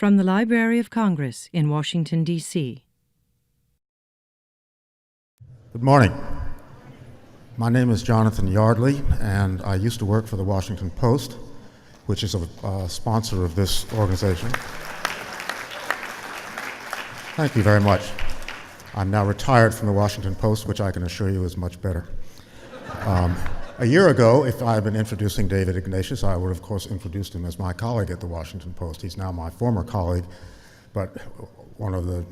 From the Library of Congress in Washington, D.C. Good morning. My name is Jonathan Yardley, and I used to work for the Washington Post, which is a sponsor of this organization. Thank you very much. I'm now retired from the Washington Post, which I can assure you is much better. A year ago, if I had been introducing David Ignatius, I would, of course, introduced him as my colleague at the Washington Post. He's now my former colleague, but one of the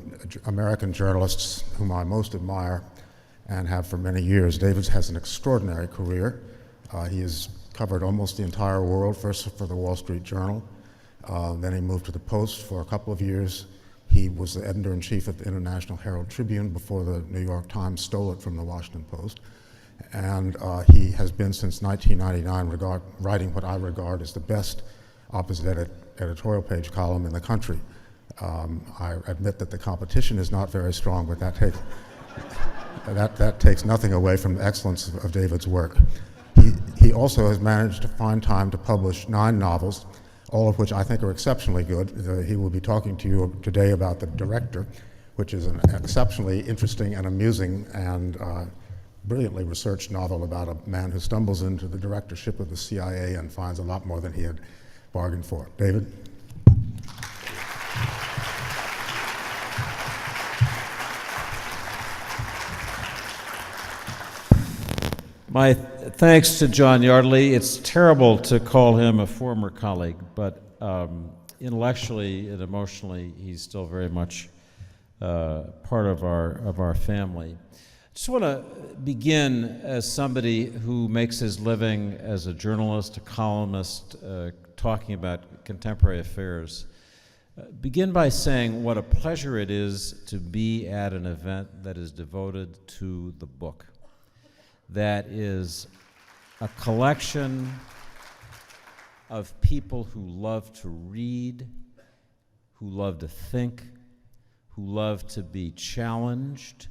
American journalists whom I most admire and have for many years. David has an extraordinary career. He has covered almost the entire world, first for the Wall Street Journal. Then he moved to the Post for a couple of years. He was the editor-in-chief of the International Herald Tribune before the New York Times stole it from the Washington Post. And he has been since 1999 writing what I regard as the best opposite editorial page column in the country. I admit that the competition is not very strong, but that takes nothing away from the excellence of David's work. He also has managed to find time to publish 9 novels, all of which I think are exceptionally good. He will be talking to you today about The Director, which is an exceptionally interesting and amusing and brilliantly researched novel about a man who stumbles into the directorship of the CIA and finds a lot more than he had bargained for. David? My thanks to John Yardley. It's terrible to call him a former colleague, but intellectually and emotionally, he's still very much part of our family. I just want to begin as somebody who makes his living as a journalist, a columnist, talking about contemporary affairs. Begin by saying what a pleasure it is to be at an event that is devoted to the book. That is a collection of people who love to read, who love to think, who love to be challenged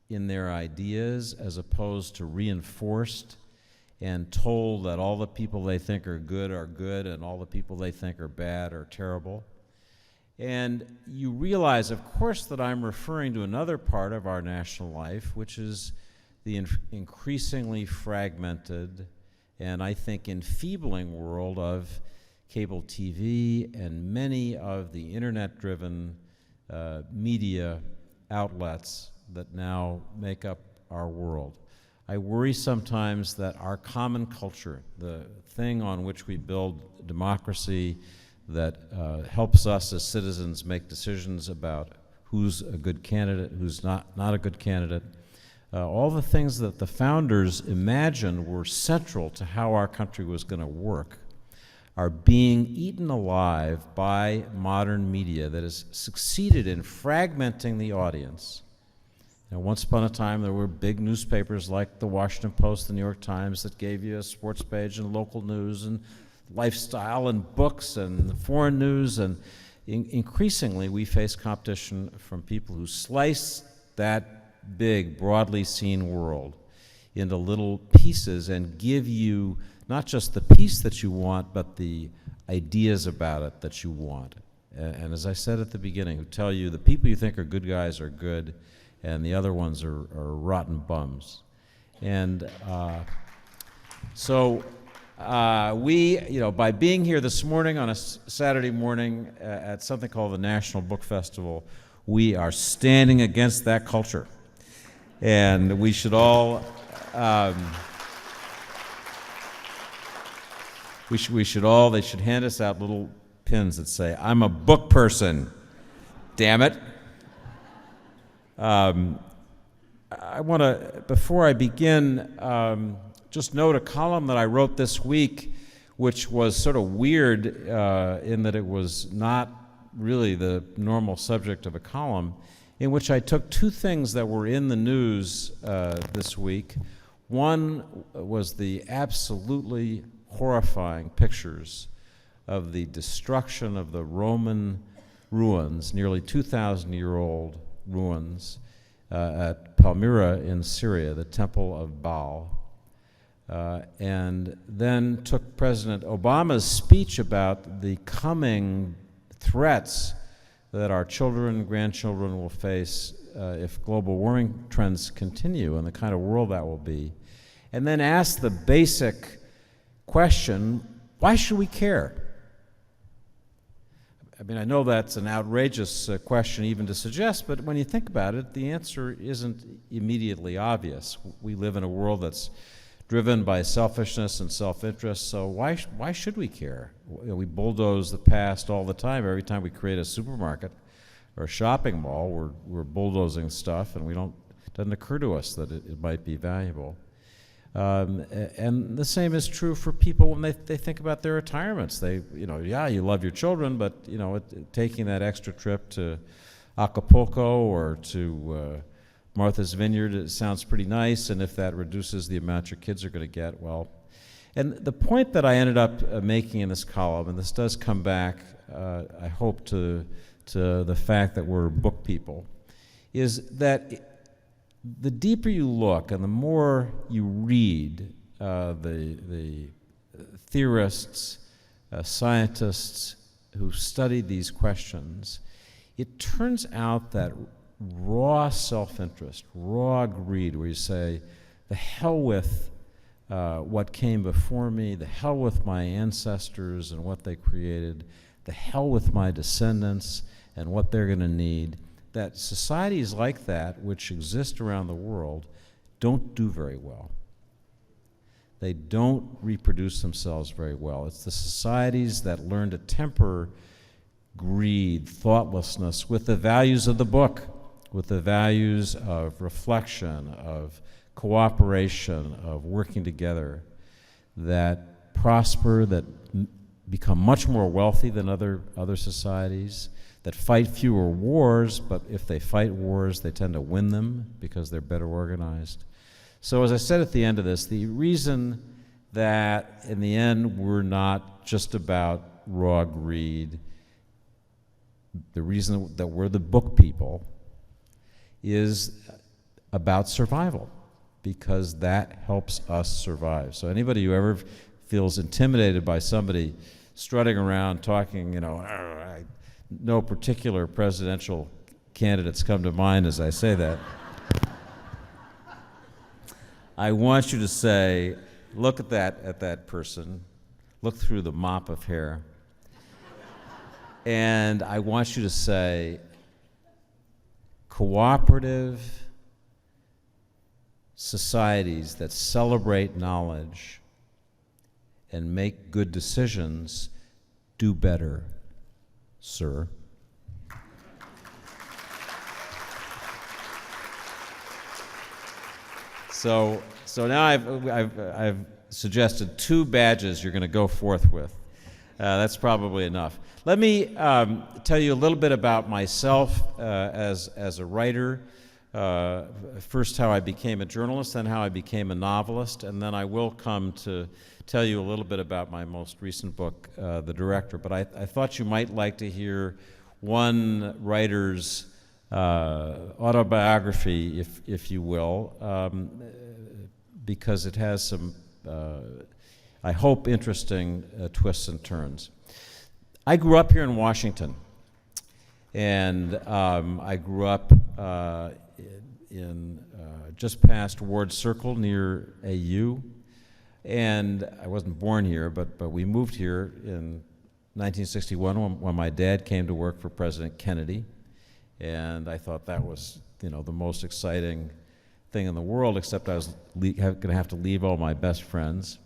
in their ideas as opposed to reinforced and told that all the people they think are good and all the people they think are bad are terrible. And you realize, of course, that I'm referring to another part of our national life, which is the increasingly fragmented and I think enfeebling world of cable TV and many of the internet-driven media outlets that now make up our world. I worry sometimes that our common culture, the thing on which we build democracy that helps us as citizens make decisions about who's a good candidate, who's not a good candidate, all the things that the founders imagined were central to how our country was going to work are being eaten alive by modern media that has succeeded in fragmenting the audience. Now, once upon a time, there were big newspapers like the Washington Post, the New York Times, that gave you a sports page and local news and lifestyle and books and foreign news. And increasingly, we face competition from people who slice that big, broadly seen world into little pieces and give you not just the piece that you want, but the ideas about it that you want. And as I said at the beginning, who tell you the people you think are good guys are good, and the other ones are rotten bums. And so we, by being here this morning on a Saturday morning at something called the National Book Festival, we are standing against that culture. And we should all, they should hand us out little pins that say, "I'm a book person, damn it." I want to, before I begin, just note a column that I wrote this week, which was sort of weird in that it was not really the normal subject of a column, in which I took 2 things that were in the news this week. One was the absolutely horrifying pictures of the destruction of the Roman ruins, nearly 2,000-year-old ruins at Palmyra in Syria, the Temple of Baal, and then took President Obama's speech about the coming threats that our children and grandchildren will face if global warming trends continue and the kind of world that will be. And then ask the basic question, why should we care? I mean, I know that's an outrageous question even to suggest, but when you think about it, the answer isn't immediately obvious. We live in a world that's driven by selfishness and self-interest, so why should we care? We bulldoze the past all the time. Every time we create a supermarket or a shopping mall, we're bulldozing stuff, and it doesn't occur to us that it might be valuable. And the same is true for people when they think about their retirements. You love your children, but taking that extra trip to Acapulco or to Martha's Vineyard, it sounds pretty nice, and if that reduces the amount your kids are going to get, well. And the point that I ended up making in this column, and this does come back, I hope, to the fact that we're book people, is that the deeper you look and the more you read the theorists, scientists who studied these questions, it turns out that raw self-interest, raw greed, where you say, the hell with what came before me, the hell with my ancestors and what they created, the hell with my descendants and what they're going to need, that societies like that, which exist around the world, don't do very well. They don't reproduce themselves very well. It's the societies that learn to temper greed, thoughtlessness with the values of the book, with the values of reflection, of cooperation, of working together, that prosper, that become much more wealthy than other societies, that fight fewer wars, but if they fight wars, they tend to win them because they're better organized. So as I said at the end of this, the reason that in the end we're not just about raw greed, the reason that we're the book people is about survival, because that helps us survive. So anybody who ever feels intimidated by somebody strutting around talking, no particular presidential candidates come to mind as I say that. I want you to say, look at that person, look through the mop of hair, and I want you to say, cooperative societies that celebrate knowledge and make good decisions do better, sir. So now I've suggested 2 badges you're going to go forth with. That's probably enough. Let me tell you a little bit about myself as a writer. First, how I became a journalist, then how I became a novelist, and then I will come to tell you a little bit about my most recent book, The Director. But I thought you might like to hear one writer's autobiography, if you will, because it has some, I hope, interesting twists and turns. I grew up here in Washington, and I grew up in just past Ward Circle near AU, and I wasn't born here, but we moved here in 1961 when my dad came to work for President Kennedy, and I thought that was the most exciting thing in the world, except I was going to have to leave all my best friends.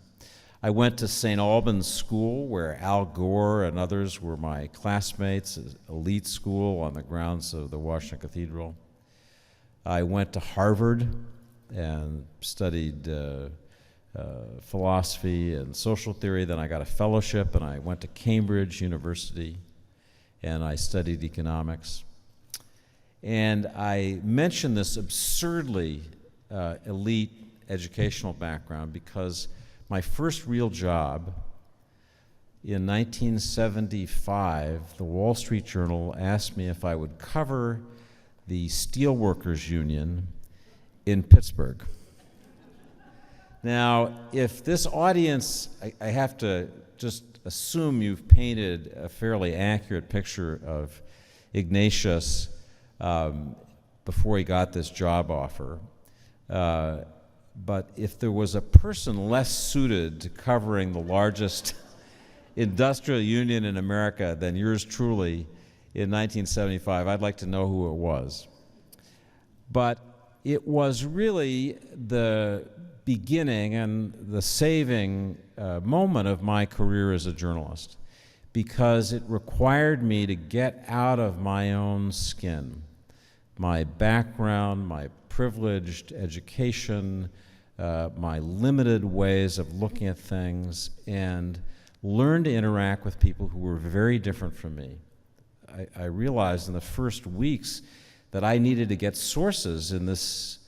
I went to St. Albans School, where Al Gore and others were my classmates, an elite school on the grounds of the Washington Cathedral. I went to Harvard and studied philosophy and social theory. Then I got a fellowship, and I went to Cambridge University, and I studied economics. And I mention this absurdly elite educational background because my first real job in 1975, the Wall Street Journal asked me if I would cover the Steelworkers Union in Pittsburgh. Now, if this audience, I have to just assume you've painted a fairly accurate picture of Ignatius before he got this job offer. But if there was a person less suited to covering the largest industrial union in America than yours truly in 1975, I'd like to know who it was. But it was really the beginning and the saving moment of my career as a journalist, because it required me to get out of my own skin, my background, my privileged education, my limited ways of looking at things, and learn to interact with people who were very different from me. I realized in the first weeks that I needed to get sources in this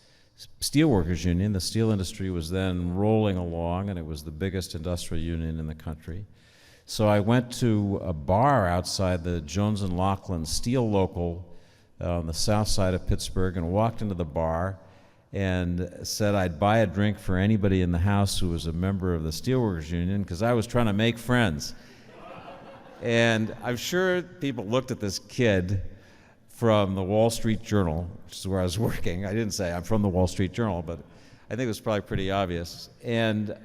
steelworkers union. The steel industry was then rolling along, and it was the biggest industrial union in the country. So I went to a bar outside the Jones and Laughlin Steel Local on the south side of Pittsburgh, and walked into the bar and said I'd buy a drink for anybody in the house who was a member of the Steelworkers Union, because I was trying to make friends. And I'm sure people looked at this kid from the Wall Street Journal, which is where I was working. I didn't say I'm from the Wall Street Journal, but I think it was probably pretty obvious. And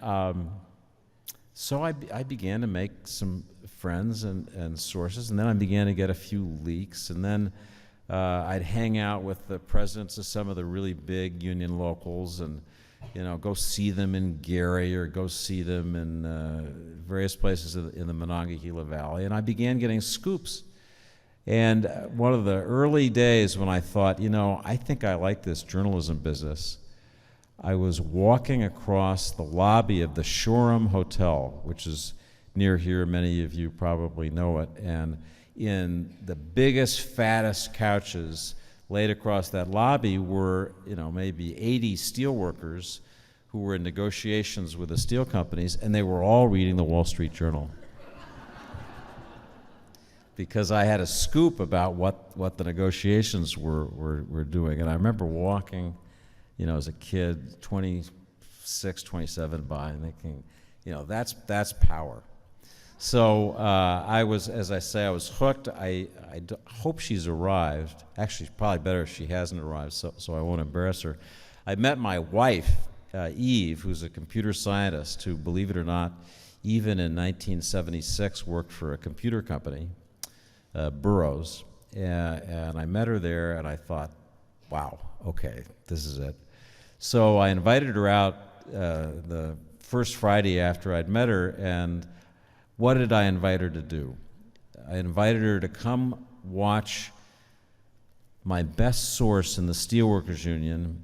so I began to make some friends and sources, and then I began to get a few leaks, and then I'd hang out with the presidents of some of the really big union locals, and go see them in Gary or go see them in various places in the Monongahela Valley, and I began getting scoops. And one of the early days when I thought, I think I like this journalism business, I was walking across the lobby of the Shoreham Hotel, which is near here. Many of you probably know it. And in the biggest, fattest couches laid across that lobby were, maybe 80 steelworkers who were in negotiations with the steel companies, and they were all reading the Wall Street Journal. Because I had a scoop about what the negotiations were doing. And I remember walking, as a kid, 26, 27 by, and thinking, that's power. So I was, as I say, I was hooked. I hope she's arrived. Actually, it's probably better if she hasn't arrived, so I won't embarrass her. I met my wife, Eve, who's a computer scientist who, believe it or not, even in 1976 worked for a computer company, Burroughs. And I met her there, and I thought, wow, okay, this is it. So I invited her out the first Friday after I'd met her, and what did I invite her to do? I invited her to come watch my best source in the Steelworkers Union,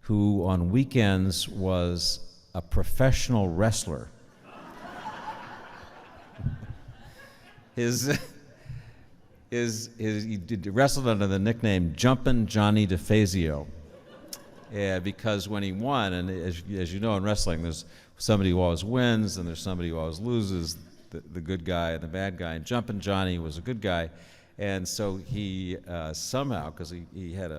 who on weekends was a professional wrestler. He wrestled under the nickname Jumpin' Johnny DeFazio. Yeah, because when he won, and as you know in wrestling, there's somebody who always wins and there's somebody who always loses, the good guy and the bad guy. And Jumpin' Johnny was a good guy, and so he somehow, because he had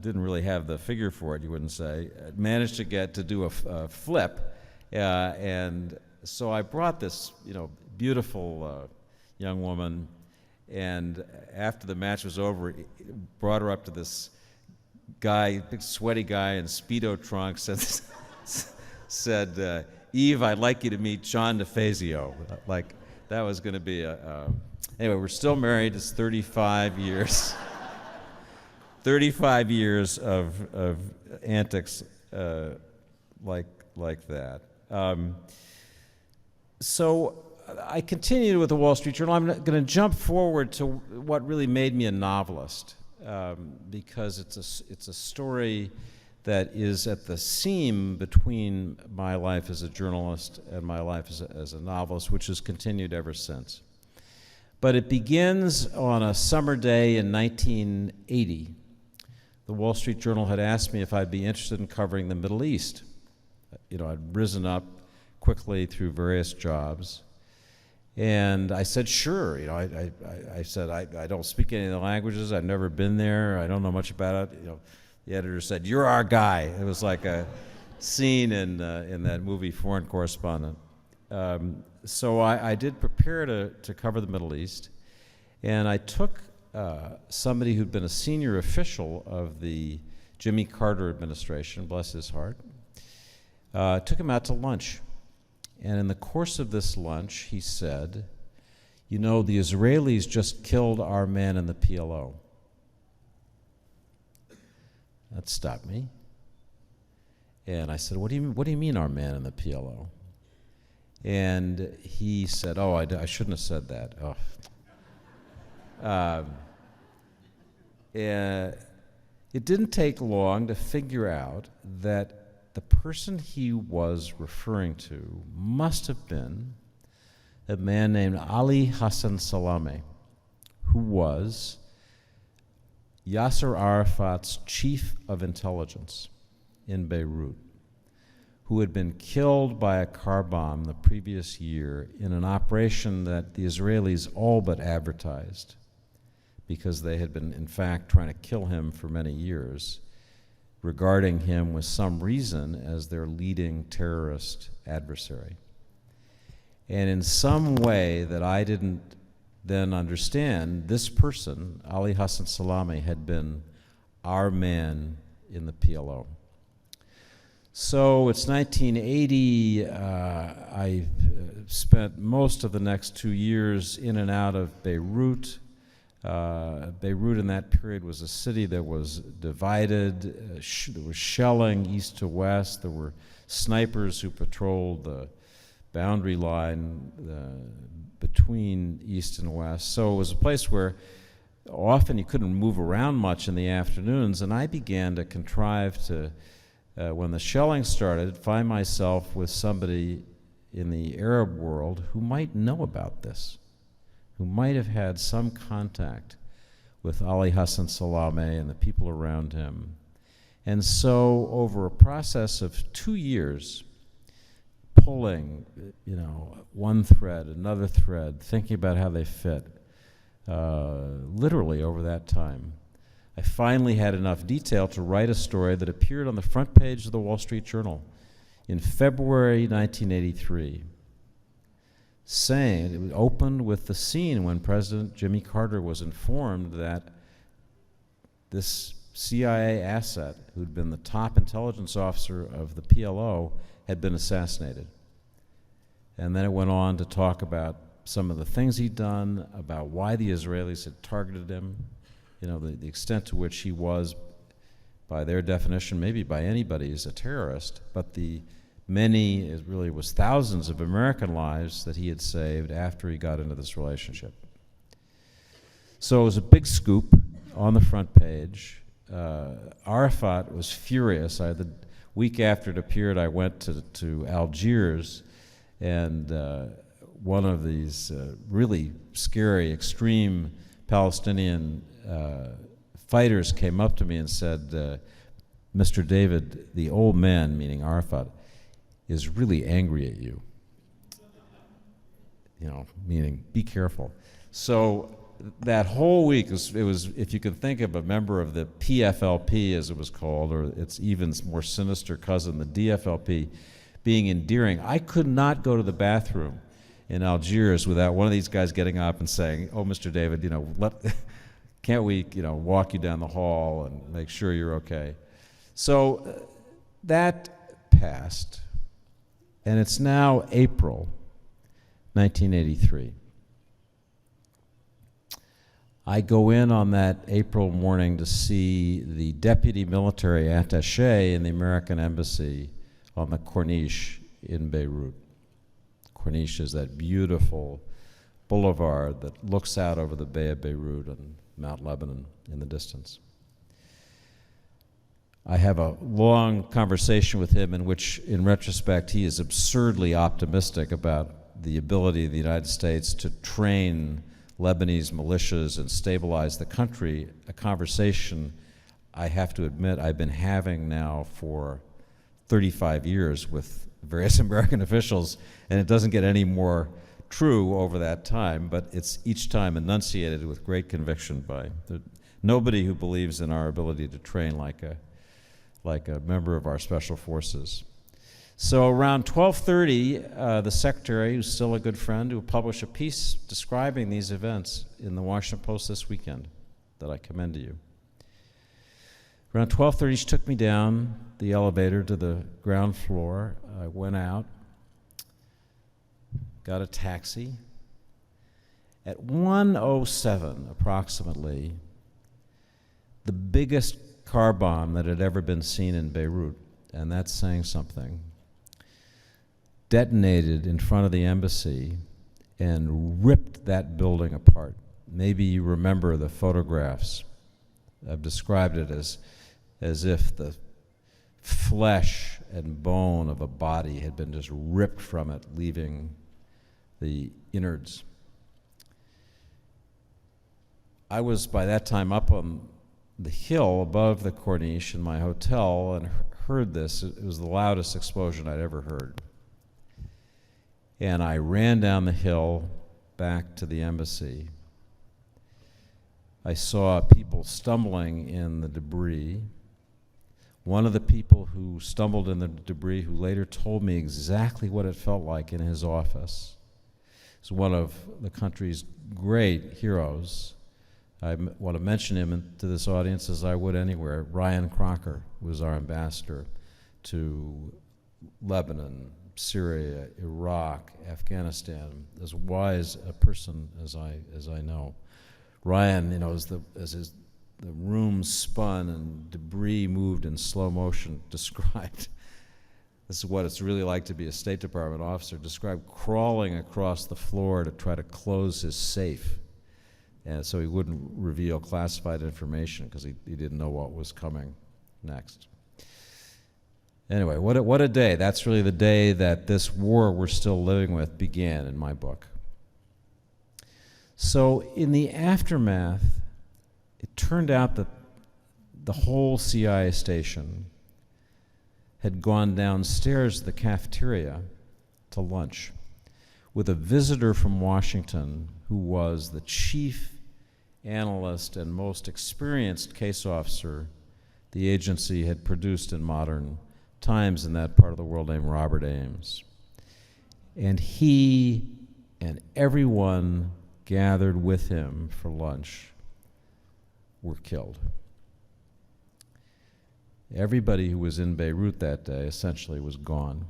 didn't really have the figure for it, you wouldn't say, managed to get to do a flip, and so I brought this beautiful young woman, and after the match was over, brought her up to this guy, big sweaty guy in Speedo trunks, and said, Eve, I'd like you to meet John DeFazio. Like, that was going to be anyway, we're still married. It's 35 years. 35 years of antics like that. So I continued with the Wall Street Journal. I'm going to jump forward to what really made me a novelist, because it's a story that is at the seam between my life as a journalist and my life as a novelist, which has continued ever since. But it begins on a summer day in 1980. The Wall Street Journal had asked me if I'd be interested in covering the Middle East. I'd risen up quickly through various jobs. And I said, sure. I said, I don't speak any of the languages. I've never been there. I don't know much about it. The editor said, you're our guy. It was like a scene in that movie, Foreign Correspondent. So I did prepare to cover the Middle East. And I took somebody who'd been a senior official of the Jimmy Carter administration, bless his heart, took him out to lunch. And in the course of this lunch, he said, "You know, the Israelis just killed our man in the PLO." That stopped me. And I said, what do you mean our man in the PLO? And he said, "Oh, I shouldn't have said that." Oh. It didn't take long to figure out that the person he was referring to must have been a man named Ali Hassan Salameh, who was Yasser Arafat's chief of intelligence in Beirut, who had been killed by a car bomb the previous year in an operation that the Israelis all but advertised, because they had been, in fact, trying to kill him for many years, regarding him with some reason as their leading terrorist adversary. And in some way that I didn't then understand, this person, Ali Hassan Salameh, had been our man in the PLO. So it's 1980. I spent most of the next 2 years in and out of Beirut. Beirut in that period was a city that was divided. There was shelling east to west. There were snipers who patrolled the boundary line between east and west. So it was a place where often you couldn't move around much in the afternoons, and I began to contrive to, when the shelling started, find myself with somebody in the Arab world who might know about this, who might have had some contact with Ali Hassan Salameh and the people around him. And so over a process of 2 years, pulling, one thread, another thread, thinking about how they fit, literally over that time, I finally had enough detail to write a story that appeared on the front page of the Wall Street Journal in February 1983, saying, it opened with the scene when President Jimmy Carter was informed that this CIA asset, who'd been the top intelligence officer of the PLO, had been assassinated. And then it went on to talk about some of the things he'd done, about why the Israelis had targeted him, the extent to which he was, by their definition, maybe by anybody, is a terrorist, but the many, it really was thousands of American lives that he had saved after he got into this relationship. So it was a big scoop on the front page. Arafat was furious. The week after it appeared, I went to Algiers, and one of these really scary, extreme Palestinian fighters came up to me and said, "Mr. David, the old man," meaning Arafat, "is really angry at you." Meaning, be careful. So that whole week, it was, if you could think of a member of the PFLP, as it was called, or its even more sinister cousin, the DFLP, being endearing. I could not go to the bathroom in Algiers without one of these guys getting up and saying, "Oh, Mr. David, can't we, walk you down the hall and make sure you're okay?" So that passed, and it's now April 1983. I go in on that April morning to see the deputy military attaché in the American embassy on the Corniche in Beirut. Corniche is that beautiful boulevard that looks out over the Bay of Beirut and Mount Lebanon in the distance. I have a long conversation with him in which, in retrospect, he is absurdly optimistic about the ability of the United States to train Lebanese militias and stabilize the country, a conversation I have to admit I've been having now for 35 years with various American officials, and it doesn't get any more true over that time, but it's each time enunciated with great conviction by nobody who believes in our ability to train like a member of our special forces. So around 12:30, the secretary, who's still a good friend, will publish a piece describing these events in the Washington Post this weekend that I commend to you. Around 12:30, she took me down the elevator to the ground floor. I went out, got a taxi. At 1:07, approximately, the biggest car bomb that had ever been seen in Beirut, and that's saying something, detonated in front of the embassy and ripped that building apart. Maybe you remember the photographs. I've described it as if the flesh and bone of a body had been just ripped from it, leaving the innards. I was by that time up on the hill above the Corniche in my hotel and heard this. It was the loudest explosion I'd ever heard. And I ran down the hill back to the embassy. I saw people stumbling in the debris. One of the people who stumbled in the debris, who later told me exactly what it felt like in his office, is one of the country's great heroes. I want to mention him to this audience as I would anywhere. Ryan Crocker was our ambassador to Lebanon, Syria, Iraq, Afghanistan, as wise a person as I know. Ryan, as the room spun and debris moved in slow motion, described, this is what it's really like to be a State Department officer, described crawling across the floor to try to close his safe, and so he wouldn't reveal classified information because he didn't know what was coming next. Anyway, what a day. That's really the day that this war we're still living with began in my book. So in the aftermath, it turned out that the whole CIA station had gone downstairs to the cafeteria to lunch with a visitor from Washington who was the chief analyst and most experienced case officer the agency had produced in modern times in that part of the world, named Robert Ames. And he and everyone gathered with him for lunch were killed. Everybody who was in Beirut that day essentially was gone.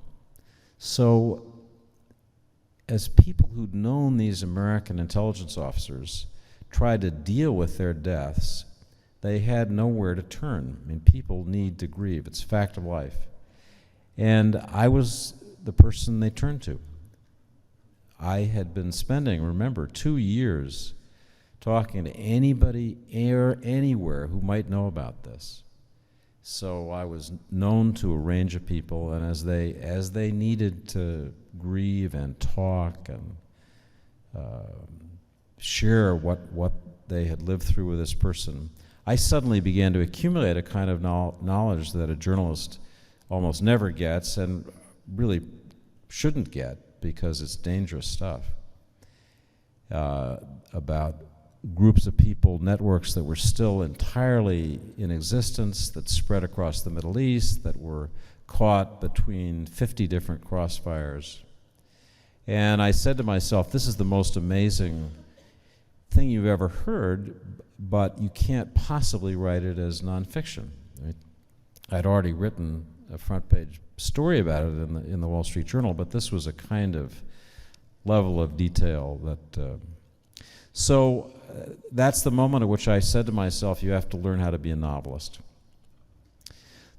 So, as people who'd known these American intelligence officers tried to deal with their deaths, they had nowhere to turn. I mean, people need to grieve. It's a fact of life. And I was the person they turned to. I had been spending, remember, 2 years talking to anybody anywhere who might know about this. So I was known to a range of people, and as they needed to grieve and talk and share what they had lived through with this person, I suddenly began to accumulate a kind of knowledge that a journalist almost never gets and really shouldn't get because it's dangerous stuff about groups of people, networks that were still entirely in existence, that spread across the Middle East, that were caught between 50 different crossfires. And I said to myself, this is the most amazing thing you've ever heard, but you can't possibly write it as nonfiction. Right? I'd already written a front page story about it in the Wall Street Journal, but this was a kind of level of detail that so that's the moment at which I said to myself, you have to learn how to be a novelist.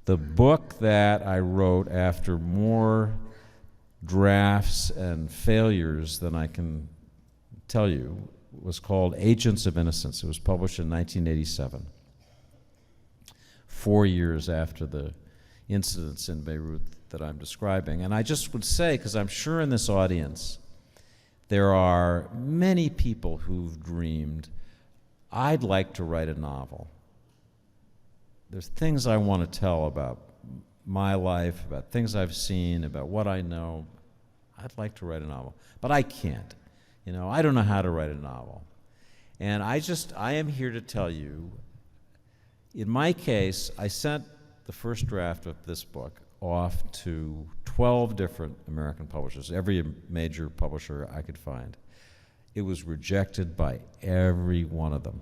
The book that I wrote after more drafts and failures than I can tell you was called Agents of Innocence. It was published in 1987, 4 years after the incidents in Beirut that I'm describing. And I just would say, because I'm sure in this audience, there are many people who've dreamed, I'd like to write a novel. There's things I want to tell about my life, about things I've seen, about what I know. I'd like to write a novel, but I can't. I don't know how to write a novel. And I am here to tell you, in my case, I sent the first draft of this book off to 12 different American publishers, every major publisher I could find. It was rejected by every one of them.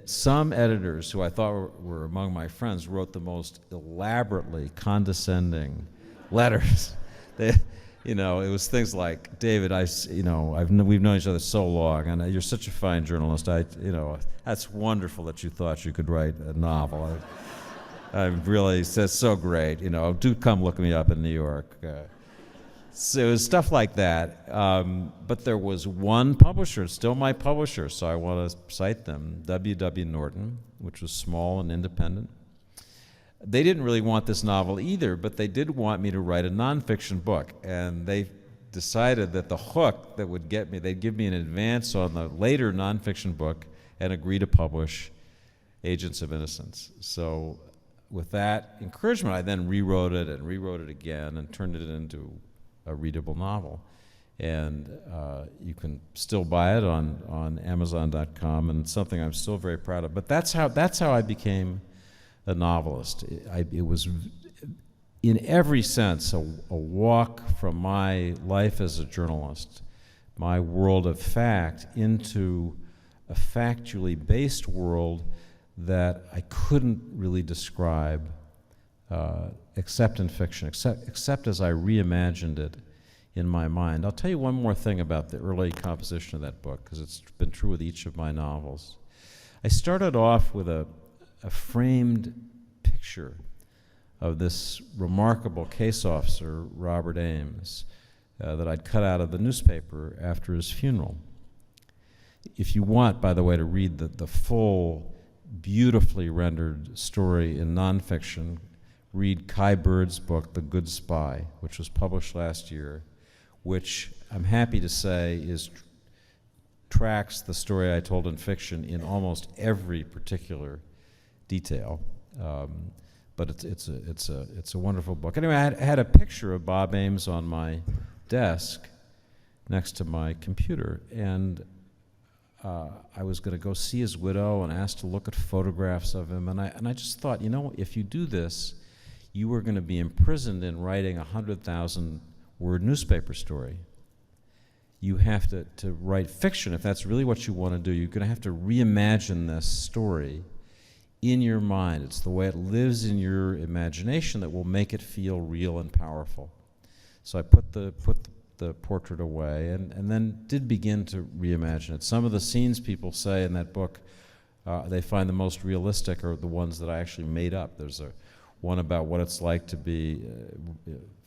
Some editors who I thought were among my friends wrote the most elaborately condescending letters. It was things like, David, we've known each other so long, and you're such a fine journalist. That's wonderful that you thought you could write a novel. I really, that's so great. Do come look me up in New York. So it was stuff like that. But there was one publisher, still my publisher, so I want to cite them, W.W. Norton, which was small and independent. They didn't really want this novel either, but they did want me to write a nonfiction book. And they decided that the hook that would get me, they'd give me an advance on the later nonfiction book and agree to publish Agents of Innocence. So with that encouragement, I then rewrote it again and turned it into a readable novel. And you can still buy it on Amazon.com, and it's something I'm still very proud of. But that's how I became a novelist. It was, in every sense, a walk from my life as a journalist, my world of fact, into a factually based world that I couldn't really describe except in fiction, except as I reimagined it in my mind. I'll tell you one more thing about the early composition of that book, because it's been true with each of my novels. I started off with a framed picture of this remarkable case officer, Robert Ames, that I'd cut out of the newspaper after his funeral. If you want, by the way, to read the full, beautifully rendered story in nonfiction, read Kai Bird's book, The Good Spy, which was published last year, which I'm happy to say tracks the story I told in fiction in almost every particular detail. But it's a wonderful book. Anyway, I had a picture of Bob Ames on my desk next to my computer, and I was going to go see his widow and asked to look at photographs of him, and I just thought, if you do this, you are going to be imprisoned in writing a 100,000-word newspaper story. You have to write fiction. If that's really what you want to do, you're going to have to reimagine this story in your mind. It's the way it lives in your imagination that will make it feel real and powerful. So I put the portrait away and then did begin to reimagine it. Some of the scenes people say in that book they find the most realistic are the ones that I actually made up. There's one about what it's like to be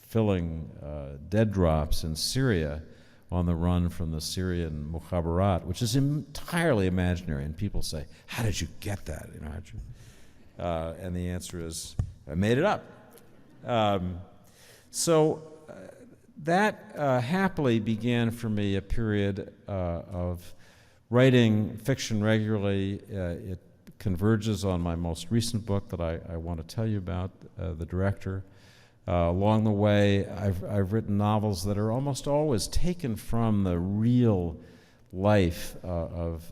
filling dead drops in Syria on the run from the Syrian Mukhabarat, which is entirely imaginary. And people say, how did you get that? And the answer is, I made it up. That happily began for me a period of writing fiction regularly. It converges on my most recent book that I want to tell you about, The Director. Along the way, I've written novels that are almost always taken from the real life of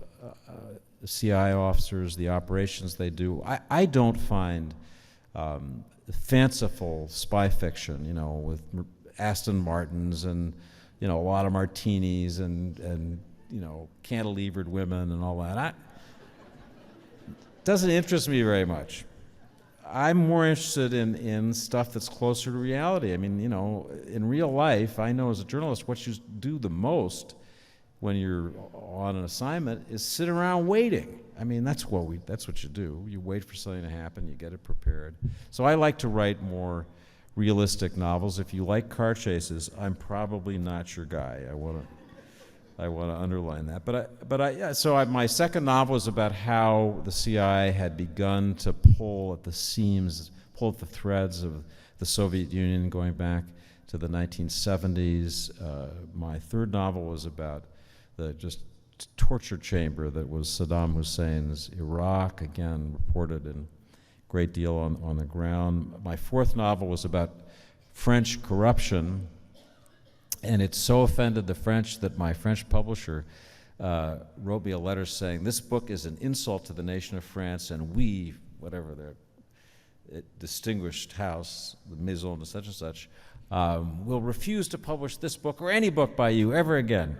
CI officers, the operations they do. I don't find fanciful spy fiction, with Aston Martins and a lot of martinis and cantilevered women and all that. Doesn't interest me very much. I'm more interested in stuff that's closer to reality. In real life, I know as a journalist what you do the most when you're on an assignment is sit around waiting. That's what you do. You wait for something to happen, you get it prepared. So I like to write more realistic novels. If you like car chases, I'm probably not your guy. I want to underline that. So my second novel is about how the CIA had begun to pull at the threads of the Soviet Union going back to the 1970s. My third novel was about the just torture chamber that was Saddam Hussein's Iraq, again reported in great deal on the ground. My fourth novel was about French corruption, and it so offended the French that my French publisher wrote me a letter saying, this book is an insult to the nation of France, and we, whatever their distinguished house, the Maison de such and such, will refuse to publish this book or any book by you ever again.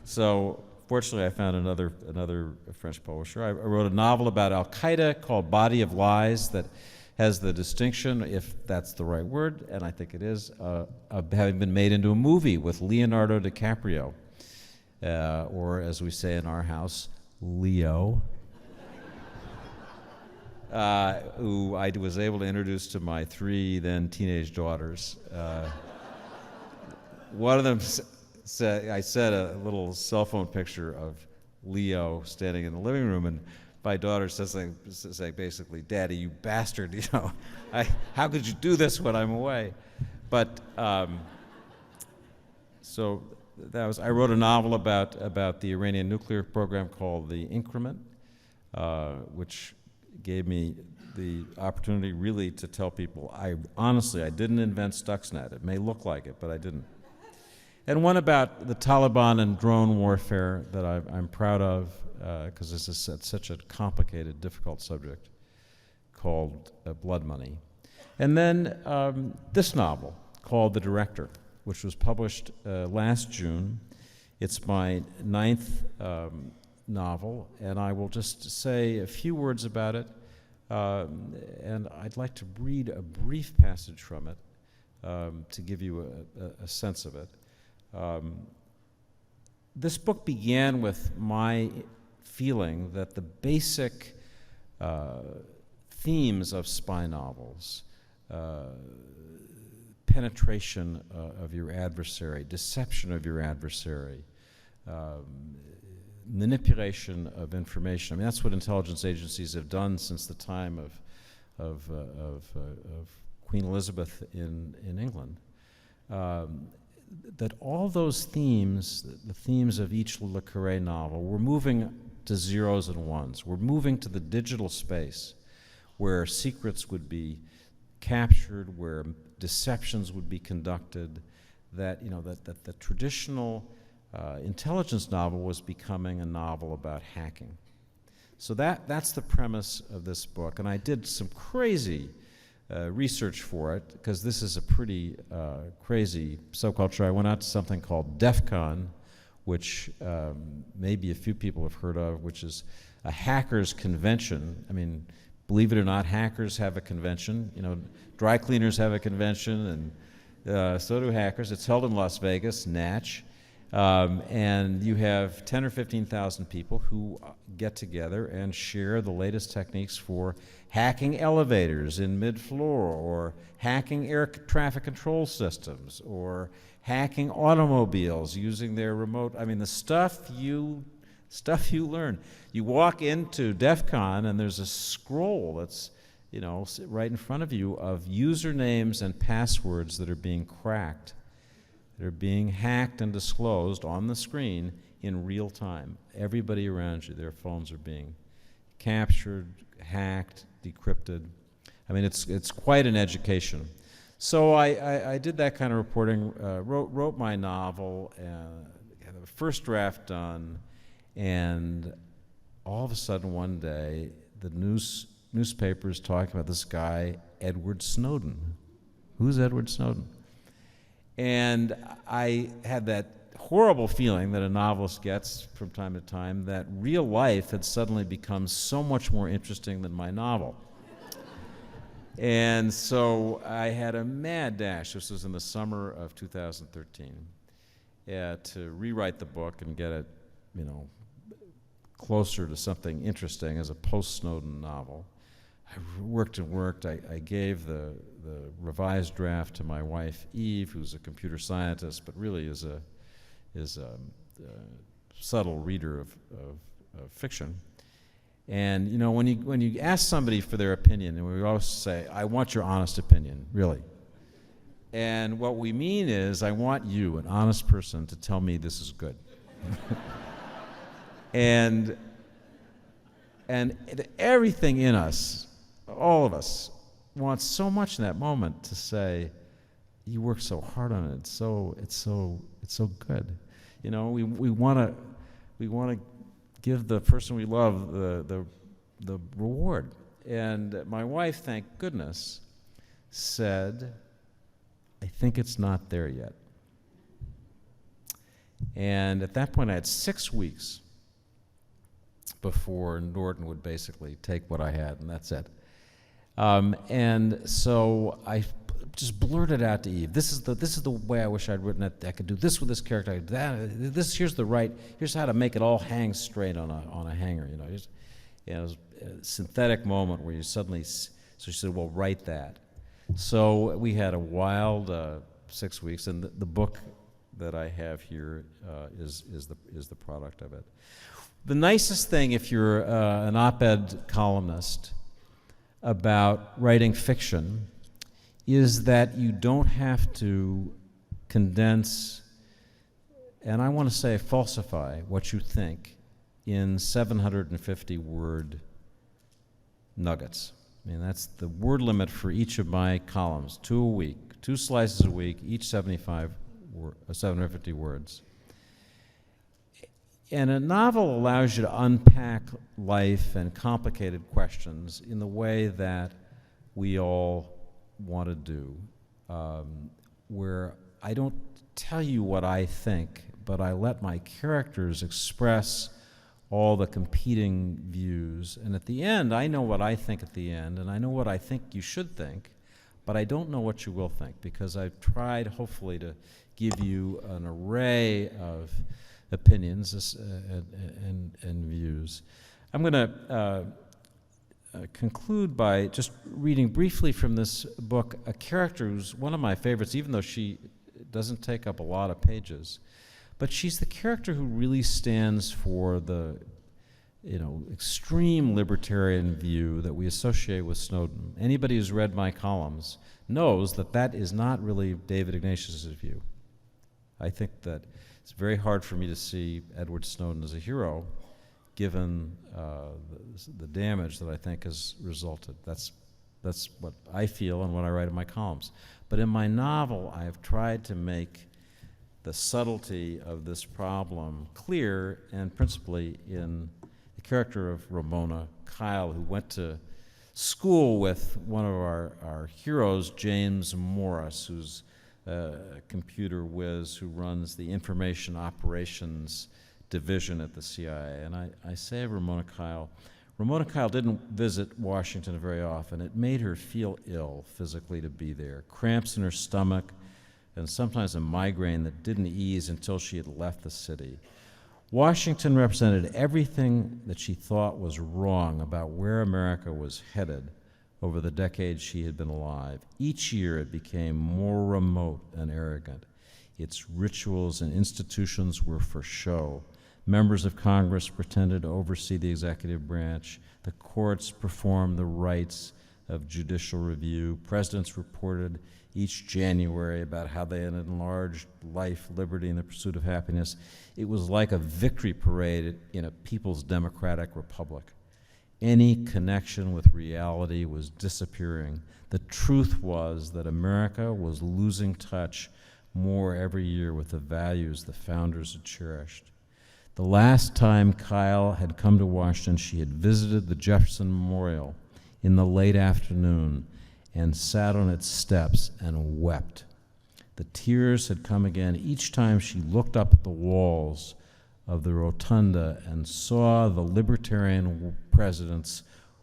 So fortunately, I found another French publisher. I wrote a novel about Al-Qaeda called Body of Lies that has the distinction, if that's the right word, and I think it is, of having been made into a movie with Leonardo DiCaprio, or as we say in our house, Leo, who I was able to introduce to my 3 then teenage daughters. One of them I set a little cell phone picture of Leo standing in the living room, and my daughter says basically, "Daddy, you bastard, how could you do this when I'm away?" But so I wrote a novel about the Iranian nuclear program called The Increment, which gave me the opportunity really to tell people, I didn't invent Stuxnet. It may look like it, but I didn't. And one about the Taliban and drone warfare that I'm proud of, because this is such a complicated, difficult subject, called Bloodmoney. And then this novel called The Director, which was published last June. It's my 9th novel, and I will just say a few words about it, and I'd like to read a brief passage from it to give you a sense of it. This book began with my feeling that the basic themes of spy novels, penetration of your adversary, deception of your adversary, manipulation of information. I mean, that's what intelligence agencies have done since the time of Queen Elizabeth in England. That all those themes, the themes of each Le Carré novel, we're moving to zeros and ones. We're moving to the digital space where secrets would be captured, where deceptions would be conducted, that the traditional intelligence novel was becoming a novel about hacking. So that's the premise of this book, and I did some crazy research for it, because this is a pretty crazy subculture. I went out to something called DEF CON, which maybe a few people have heard of, which is a hackers convention. I mean, believe it or not, hackers have a convention. Dry cleaners have a convention, and so do hackers. It's held in Las Vegas, Natch. And you have 10 or 15,000 people who get together and share the latest techniques for hacking elevators in mid-floor, or hacking air traffic control systems, or hacking automobiles using their remote. I mean, the stuff you learn. You walk into DEF CON and there's a scroll that's right in front of you of usernames and passwords that are being cracked. They're being hacked and disclosed on the screen in real time. Everybody around you, their phones are being captured, hacked, decrypted. I mean, it's quite an education. So I did that kind of reporting, wrote my novel, had the first draft done, and all of a sudden one day, the newspapers talking about this guy, Edward Snowden. Who's Edward Snowden? And I had that horrible feeling that a novelist gets from time to time, that real life had suddenly become so much more interesting than my novel. And so I had a mad dash, this was in the summer of 2013, to rewrite the book and get it, closer to something interesting as a post-Snowden novel. I worked and worked. I gave the revised draft to my wife, Eve, who's a computer scientist, but really is a subtle reader of fiction. And when you ask somebody for their opinion, and we always say, "I want your honest opinion, really." And what we mean is, I want you, an honest person, to tell me this is good. and everything in us, all of us, wants so much in that moment to say, "You worked so hard on it. It's so good." We want to give the person we love the reward. And my wife, thank goodness, said, I think it's not there yet. And at that point, I had 6 weeks before Norton would basically take what I had, and that's it. And so I just blurted out to Eve, this is the way I wish I'd written it. I could do this with this character. I could do that. Here's how to make it all hang straight on a hanger. You know, it was a synthetic moment where you suddenly. So she said, "Well, write that." So we had a wild 6 weeks, and the book that I have here is the product of it. The nicest thing, if you're an op-ed columnist about writing fiction, is that you don't have to condense, and I want to say falsify, what you think in 750-word nuggets. I mean, that's the word limit for each of my columns, 2 a week, 2 slices a week, each 750 words. And a novel allows you to unpack life and complicated questions in the way that we all want to do, where I don't tell you what I think, but I let my characters express all the competing views. And at the end, I know what I think at the end, and I know what I think you should think, but I don't know what you will think, because I've tried, hopefully, to give you an array of opinions and views. I'm going to conclude by just reading briefly from this book a character who's one of my favorites, even though she doesn't take up a lot of pages. But she's the character who really stands for the, extreme libertarian view that we associate with Snowden. Anybody who's read my columns knows that that is not really David Ignatius' view. I think that it's very hard for me to see Edward Snowden as a hero, given the damage that I think has resulted. That's what I feel and what I write in my columns. But in my novel, I have tried to make the subtlety of this problem clear, and principally in the character of Ramona Kyle, who went to school with one of our heroes, James Morris, who's a computer whiz who runs the information operations division at the CIA. And I say of Ramona Kyle didn't visit Washington very often. It made her feel ill physically to be there. Cramps in her stomach, and sometimes a migraine that didn't ease until she had left the city. Washington represented everything that she thought was wrong about where America was headed over the decades she had been alive. Each year it became more remote and arrogant. Its rituals and institutions were for show. Members of Congress pretended to oversee the executive branch. The courts performed the rites of judicial review. Presidents reported each January about how they had enlarged life, liberty, and the pursuit of happiness. It was like a victory parade in a people's democratic republic. Any connection with reality was disappearing. The truth was that America was losing touch more every year with the values the founders had cherished. The last time Kyle had come to Washington, she had visited the Jefferson Memorial in the late afternoon and sat on its steps and wept. The tears had come again each time she looked up at the walls of the rotunda and saw the libertarian president's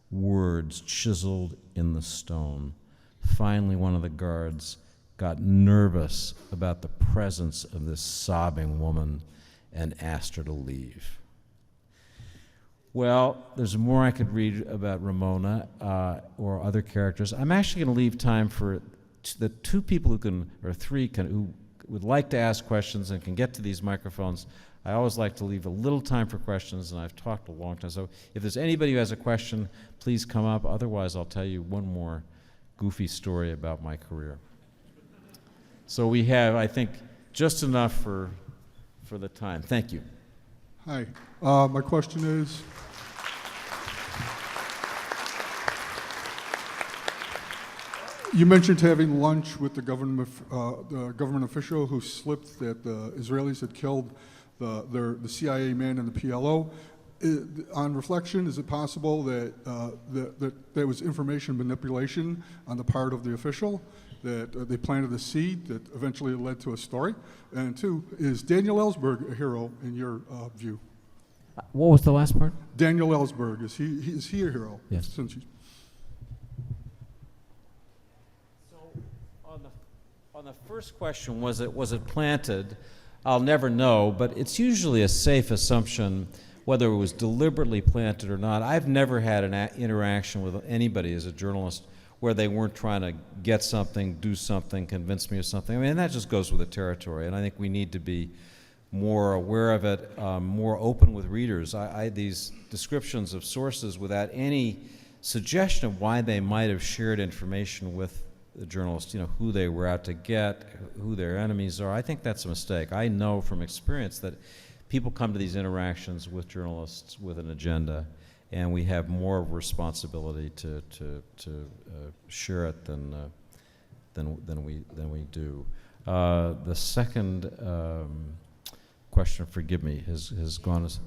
words chiseled in the stone. Finally, one of the guards got nervous about the presence of this sobbing woman and asked her to leave. Well, there's more I could read about Ramona or other characters. I'm actually going to leave time for the two people who would like to ask questions and can get to these microphones. I always like to leave a little time for questions, and I've talked a long time. So if there's anybody who has a question, please come up. Otherwise, I'll tell you one more goofy story about my career. So we have, I think, just enough for the time. Thank you. Hi. My question is, you mentioned having lunch with the government official who slipped that the Israelis had killed the CIA man and the PLO. On reflection, is it possible that, that there was information manipulation on the part of the official, that they planted a seed that eventually led to a story? And two, is Daniel Ellsberg a hero in your view? What was the last part? Daniel Ellsberg, is he a hero? Yes. Since he's On the first question, was it planted? I'll never know, but it's usually a safe assumption whether it was deliberately planted or not. I've never had an interaction with anybody as a journalist where they weren't trying to get something, do something, convince me of something. I mean, that just goes with the territory, and I think we need to be more aware of it, more open with readers. These descriptions of sources without any suggestion of why they might have shared information with the journalist, who they were out to get, who their enemies are, I think that's a mistake. I know from experience that people come to these interactions with journalists with an agenda, and we have more of a responsibility to share it than we do. The second question, forgive me, has gone as.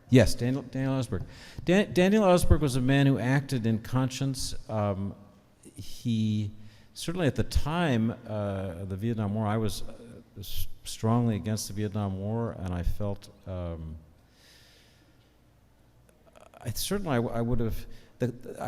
Yes, Daniel Ellsberg. Daniel Ellsberg was a man who acted in conscience. He certainly at the time of the Vietnam War, I was strongly against the Vietnam War, and I felt I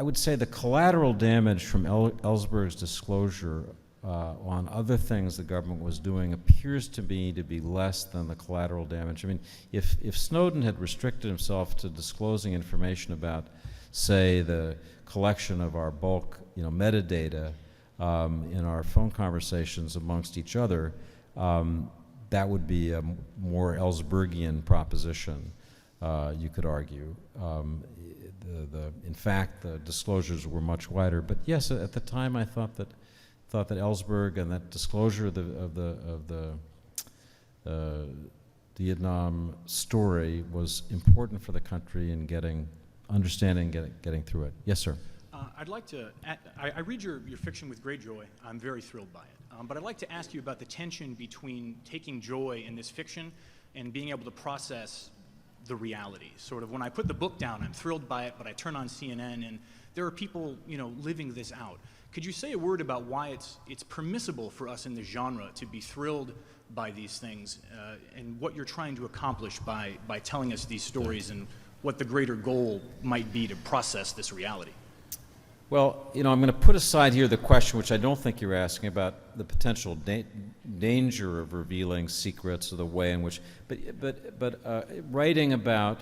would say the collateral damage from Ellsberg's disclosure on other things the government was doing appears to me to be less than the collateral damage. I mean, if Snowden had restricted himself to disclosing information about, say, the collection of our bulk, metadata in our phone conversations amongst each other, that would be a more Ellsbergian proposition, you could argue. In fact, the disclosures were much wider. But yes, at the time, I thought that Ellsberg and that disclosure of the Vietnam story was important for the country in understanding, getting through it. Yes, sir. I'd like to. I read your fiction with great joy. I'm very thrilled by it. But I'd like to ask you about the tension between taking joy in this fiction and being able to process the reality. Sort of when I put the book down, I'm thrilled by it, but I turn on CNN and there are people, living this out. Could you say a word about why it's permissible for us in this genre to be thrilled by these things and what you're trying to accomplish by telling us these stories and what the greater goal might be to process this reality? Well, I'm going to put aside here the question, which I don't think you're asking, about the potential danger of revealing secrets or the way in which, but writing about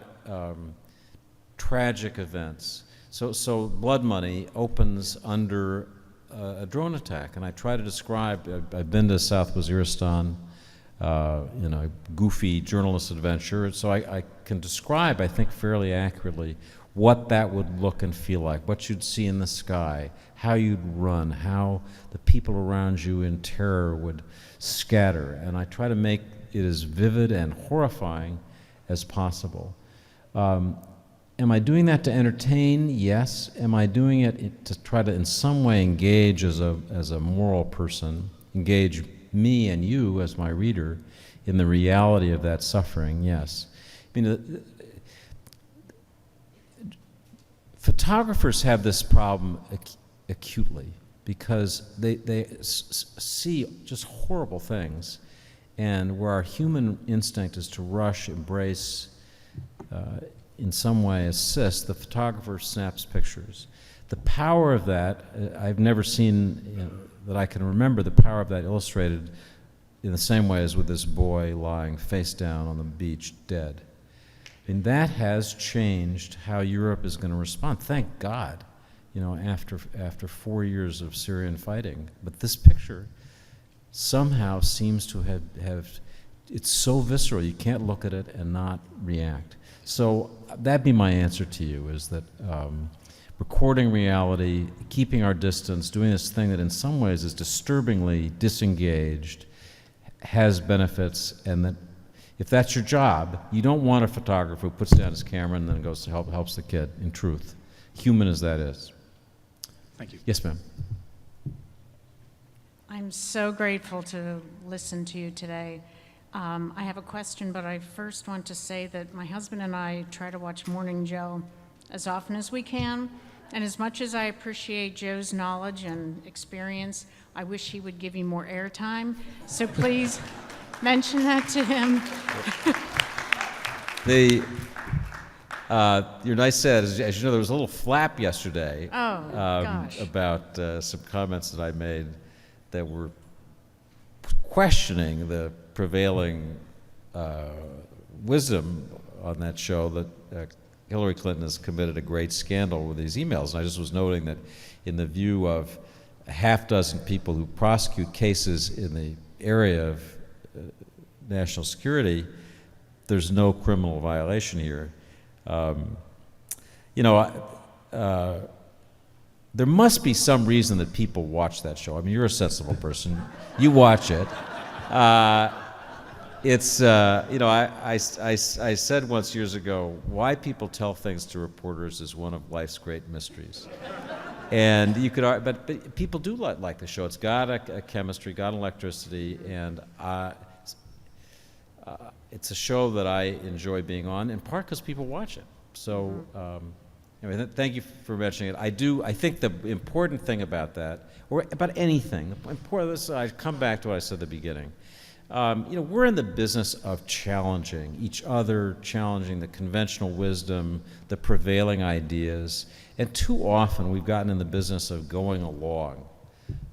tragic events. So Bloodmoney opens under a drone attack, and I try to describe. I've been to South Waziristan, goofy journalist adventure, so I can describe, I think, fairly accurately what that would look and feel like, what you'd see in the sky, how you'd run, how the people around you in terror would scatter. And I try to make it as vivid and horrifying as possible. Am I doing that to entertain? Yes. Am I doing it to try to in some way engage as a moral person, engage me and you as my reader in the reality of that suffering? Yes. I mean, photographers have this problem acutely because they see just horrible things, and where our human instinct is to rush, embrace, in some way assist, the photographer snaps pictures. The power of that, I've never seen, that I can remember, the power of that illustrated in the same way as with this boy lying face down on the beach dead. And that has changed how Europe is going to respond. Thank God, after 4 years of Syrian fighting. But this picture somehow seems to have it's so visceral, you can't look at it and not react. So that'd be my answer to you, is that recording reality, keeping our distance, doing this thing that in some ways is disturbingly disengaged, has benefits, and that if that's your job, you don't want a photographer who puts down his camera and then goes to helps the kid, in truth, human as that is. Thank you. Yes, ma'am. I'm so grateful to listen to you today. I have a question, but I first want to say that my husband and I try to watch Morning Joe as often as we can. And as much as I appreciate Joe's knowledge and experience, I wish he would give you more airtime. So please mention that to him. Your nice said, as you know, there was a little flap yesterday Gosh. about some comments that I made that were questioning the prevailing wisdom on that show that Hillary Clinton has committed a great scandal with these emails. And I just was noting that in the view of a half dozen people who prosecute cases in the area of national security, there's no criminal violation here. There must be some reason that people watch that show. I mean, you're a sensible person. You watch it. I said once years ago, why people tell things to reporters is one of life's great mysteries. And you could, but people do like the show. It's got a chemistry, got electricity, and it's a show that I enjoy being on, in part because people watch it. So, anyway, thank you for mentioning it. I think the important thing about that, or about anything, I come back to what I said at the beginning. We're in the business of challenging each other, challenging the conventional wisdom, the prevailing ideas, and too often we've gotten in the business of going along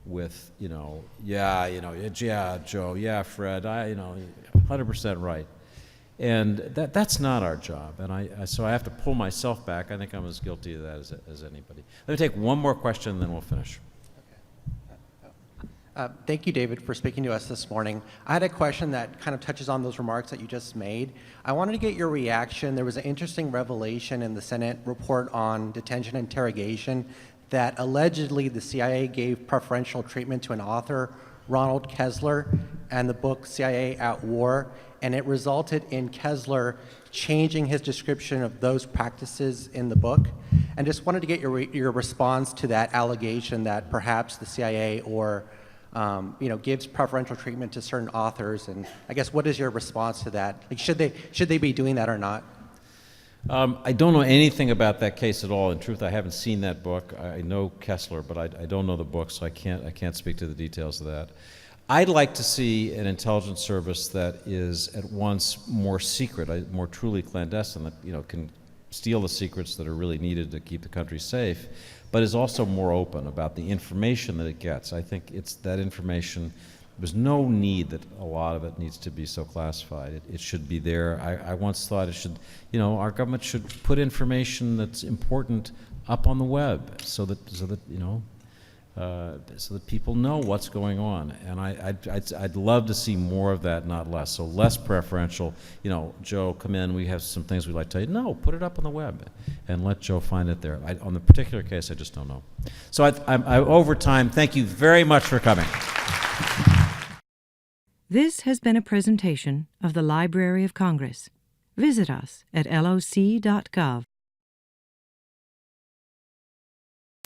with, yeah, Joe, yeah, Fred, 100% right. And that's not our job, and so I have to pull myself back. I think I'm as guilty of that as anybody. Let me take one more question, and then we'll finish. Thank you, David, for speaking to us this morning. I had a question that kind of touches on those remarks that you just made. I wanted to get your reaction. There was an interesting revelation in the Senate report on detention and interrogation that allegedly the CIA gave preferential treatment to an author, Ronald Kessler, and the book CIA at War, and it resulted in Kessler changing his description of those practices in the book. And just wanted to get your response to that allegation that perhaps the CIA or gives preferential treatment to certain authors, and I guess what is your response to that? Like, should they be doing that or not? I don't know anything about that case at all. In truth, I haven't seen that book. I know Kessler, but I don't know the book, so I can't speak to the details of that. I'd like to see an intelligence service that is at once more secret, more truly clandestine, that can steal the secrets that are really needed to keep the country safe, but is also more open about the information that it gets. I think it's that information. There's no need that a lot of it needs to be so classified. It should be there. I once thought it should, our government should put information that's important up on the web so that people know what's going on. And I'd love to see more of that, not less. So less preferential. Joe, come in. We have some things we'd like to tell you. No, put it up on the web and let Joe find it there. On the particular case, I just don't know. So I'm over time. Thank you very much for coming. This has been a presentation of the Library of Congress. Visit us at loc.gov.